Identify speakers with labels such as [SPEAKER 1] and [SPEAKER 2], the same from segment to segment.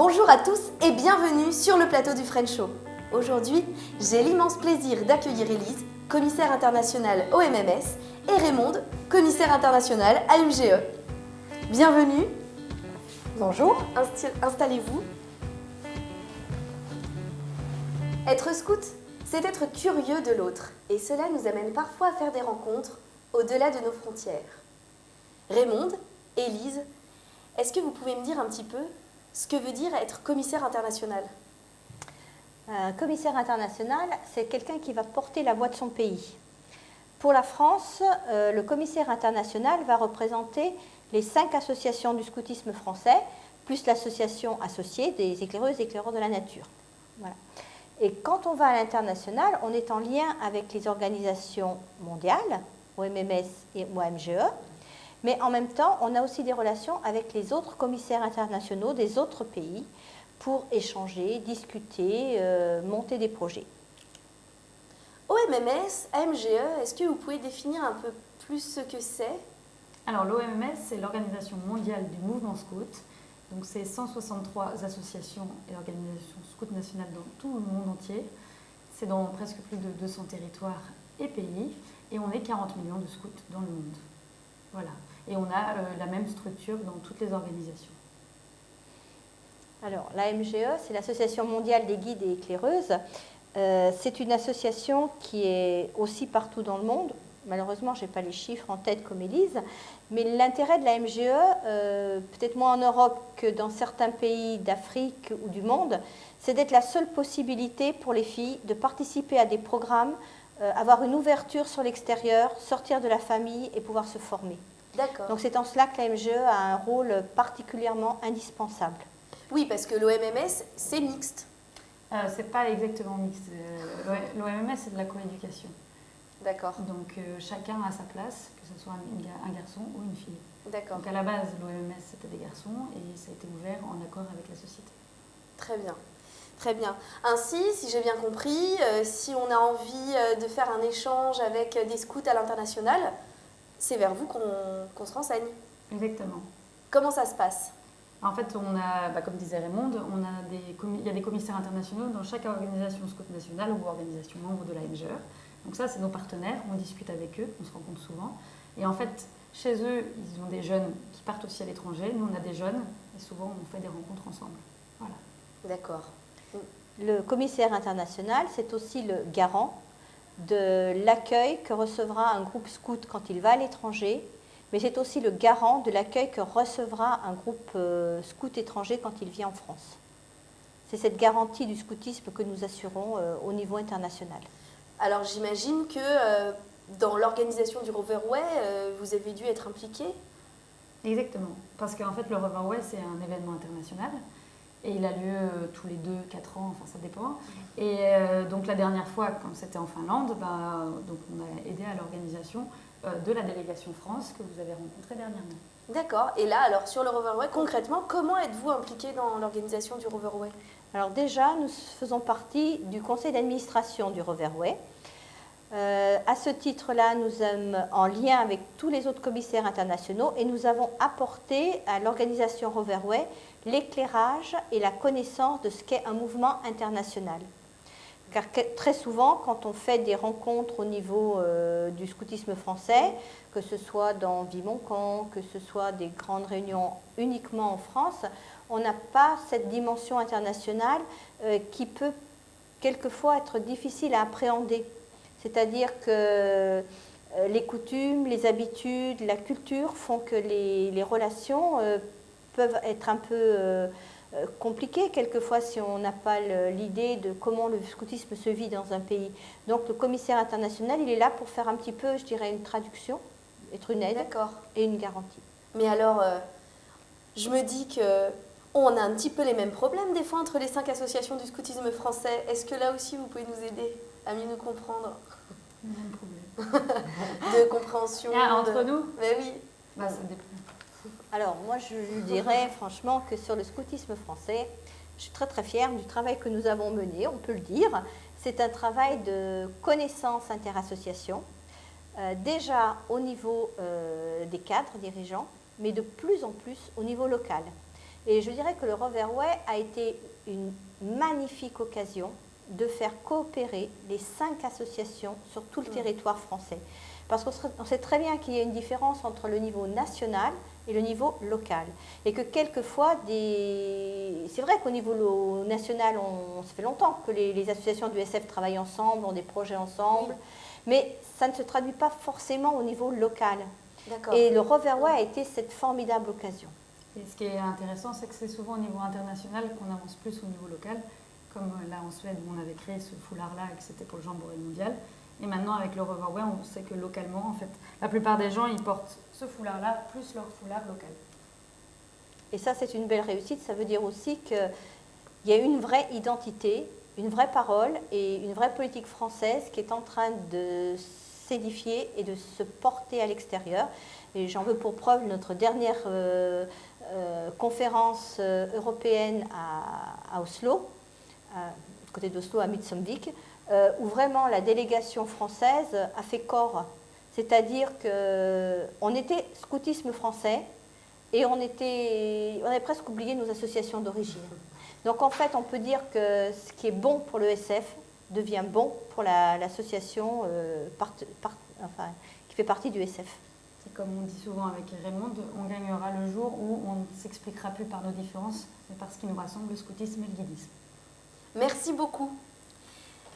[SPEAKER 1] Bonjour à tous et bienvenue sur le plateau du French Show. Aujourd'hui, j'ai l'immense plaisir d'accueillir Élise, commissaire internationale au MMS, et Raymonde, commissaire international à l'UGE. Bienvenue.
[SPEAKER 2] Bonjour.
[SPEAKER 1] Installez-vous. Être scout, c'est être curieux de l'autre, et cela nous amène parfois à faire des rencontres au-delà de nos frontières. Raymonde, Élise, est-ce que vous pouvez me dire un petit peu ce que veut dire être commissaire international?
[SPEAKER 2] Un commissaire international, c'est quelqu'un qui va porter la voix de son pays. Pour la France, le commissaire international va représenter les 5 associations du scoutisme français, plus l'association associée des éclaireuses et éclaireurs de la nature. Voilà. Et quand on va à l'international, on est en lien avec les organisations mondiales, OMMS et OMGE, mais en même temps, on a aussi des relations avec les autres commissaires internationaux des autres pays pour échanger, discuter, monter des projets.
[SPEAKER 1] OMMS, AMGE, est-ce que vous pouvez définir un peu plus ce que c'est?
[SPEAKER 3] Alors l'OMMS, c'est l'Organisation mondiale du mouvement scout. Donc c'est 163 associations et organisations scouts nationales dans tout le monde entier. C'est dans presque plus de 200 territoires et pays. Et on est 40 millions de scouts dans le monde. Voilà. Et on a la même structure dans toutes les organisations.
[SPEAKER 2] Alors, l'AMGE, c'est l'Association mondiale des guides et éclaireuses. C'est une association qui est aussi partout dans le monde. Malheureusement, je n'ai pas les chiffres en tête comme Élise. Mais l'intérêt de l'AMGE, peut-être moins en Europe que dans certains pays d'Afrique ou du monde, c'est d'être la seule possibilité pour les filles de participer à des programmes, avoir une ouverture sur l'extérieur, sortir de la famille et pouvoir se former.
[SPEAKER 1] D'accord.
[SPEAKER 2] Donc c'est en cela que l'AMGE a un rôle particulièrement indispensable.
[SPEAKER 1] Oui, parce que l'OMMS, c'est mixte.
[SPEAKER 3] C'est pas exactement mixte. L'OMMS, c'est de la coéducation.
[SPEAKER 1] D'accord.
[SPEAKER 3] Donc chacun a sa place, que ce soit un garçon ou une fille.
[SPEAKER 1] D'accord.
[SPEAKER 3] Donc à la base, l'OMMS, c'était des garçons et ça a été ouvert en accord avec la société.
[SPEAKER 1] Très bien. Très bien. Ainsi, si j'ai bien compris, si on a envie de faire un échange avec des scouts à l'international, c'est vers vous qu'on se renseigne.
[SPEAKER 3] Exactement.
[SPEAKER 1] Comment ça se passe?
[SPEAKER 3] En fait, on a, comme disait Raymonde, il y a des commissaires internationaux dans chaque organisation scout nationale ou organisation membre de l'AMGE. Donc ça, c'est nos partenaires, on discute avec eux, on se rencontre souvent. Et en fait, chez eux, ils ont des jeunes qui partent aussi à l'étranger. Nous, on a des jeunes et souvent, on fait des rencontres ensemble. Voilà.
[SPEAKER 1] D'accord.
[SPEAKER 2] Le commissaire international, c'est aussi le garant de l'accueil que recevra un groupe scout quand il va à l'étranger, mais c'est aussi le garant de l'accueil que recevra un groupe scout étranger quand il vient en France. C'est cette garantie du scoutisme que nous assurons au niveau international.
[SPEAKER 1] Alors j'imagine que dans l'organisation du Roverway, vous avez dû être impliqué?
[SPEAKER 3] Exactement, parce qu'en fait le Roverway c'est un événement international et il a lieu tous les 2-4 ans, enfin ça dépend. Et donc la dernière fois, quand c'était en Finlande, donc on a aidé à l'organisation de la délégation France que vous avez rencontrée dernièrement.
[SPEAKER 1] D'accord. Et là, alors sur le Roverway, concrètement, comment êtes-vous impliqué dans l'organisation du Roverway?
[SPEAKER 2] Alors déjà, nous faisons partie du conseil d'administration du Roverway. À ce titre-là, nous sommes en lien avec tous les autres commissaires internationaux et nous avons apporté à l'organisation Roverway l'éclairage et la connaissance de ce qu'est un mouvement international. Car très souvent, quand on fait des rencontres au niveau du scoutisme français, que ce soit dans Vimoncan, que ce soit des grandes réunions uniquement en France, on n'a pas cette dimension internationale qui peut quelquefois être difficile à appréhender. C'est-à-dire que les coutumes, les habitudes, la culture font que les relations peuvent être un peu compliquées quelquefois si on n'a pas l'idée de comment le scoutisme se vit dans un pays. Donc le commissaire international, il est là pour faire un petit peu, je dirais, une traduction, être une aide et une garantie.
[SPEAKER 1] Mais alors, je me dis qu'on a un petit peu les mêmes problèmes des fois entre les 5 associations du scoutisme français. Est-ce que là aussi vous pouvez nous aider à mieux nous comprendre?
[SPEAKER 3] Même problème.
[SPEAKER 1] De compréhension.
[SPEAKER 3] Entre nous?
[SPEAKER 1] Mais oui.
[SPEAKER 3] Ça dépend.
[SPEAKER 2] Alors, moi, je dirais franchement que sur le scoutisme français, je suis très très fière du travail que nous avons mené, on peut le dire. C'est un travail de connaissance interassociation, déjà au niveau des cadres dirigeants, mais de plus en plus au niveau local. Et je dirais que le Reverway a été une magnifique occasion de faire coopérer les 5 associations sur tout le territoire français. Parce qu'on sait très bien qu'il y a une différence entre le niveau national et le niveau local. Et que quelquefois, c'est vrai qu'au niveau national, ça fait longtemps que les associations du SF travaillent ensemble, ont des projets ensemble, mais ça ne se traduit pas forcément au niveau local. Et le Reverway a été cette formidable occasion.
[SPEAKER 3] Et ce qui est intéressant, c'est que c'est souvent au niveau international qu'on avance plus au niveau local, comme là en Suède où on avait créé ce foulard-là et que c'était pour le jamboree mondial. Et maintenant, avec le Reverway, on sait que localement, en fait, la plupart des gens, ils portent ce foulard-là, plus leur foulard local.
[SPEAKER 2] Et ça, c'est une belle réussite. Ça veut dire aussi qu'il y a une vraie identité, une vraie parole et une vraie politique française qui est en train de s'édifier et de se porter à l'extérieur. Et j'en veux pour preuve notre dernière conférence européenne à Oslo, côté d'Oslo, à Mitsomvik, où vraiment la délégation française a fait corps. C'est-à-dire qu'on était scoutisme français et on avait presque oublié nos associations d'origine. Donc en fait, on peut dire que ce qui est bon pour le SF devient bon pour l'association qui fait partie du SF.
[SPEAKER 3] Et comme on dit souvent avec Raymond, on gagnera le jour où on ne s'expliquera plus par nos différences, mais par ce qui nous rassemble, le scoutisme et le guidisme.
[SPEAKER 1] Merci beaucoup.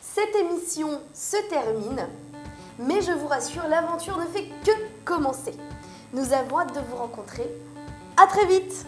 [SPEAKER 1] Cette émission se termine, mais je vous rassure, l'aventure ne fait que commencer. Nous avons hâte de vous rencontrer. À très vite!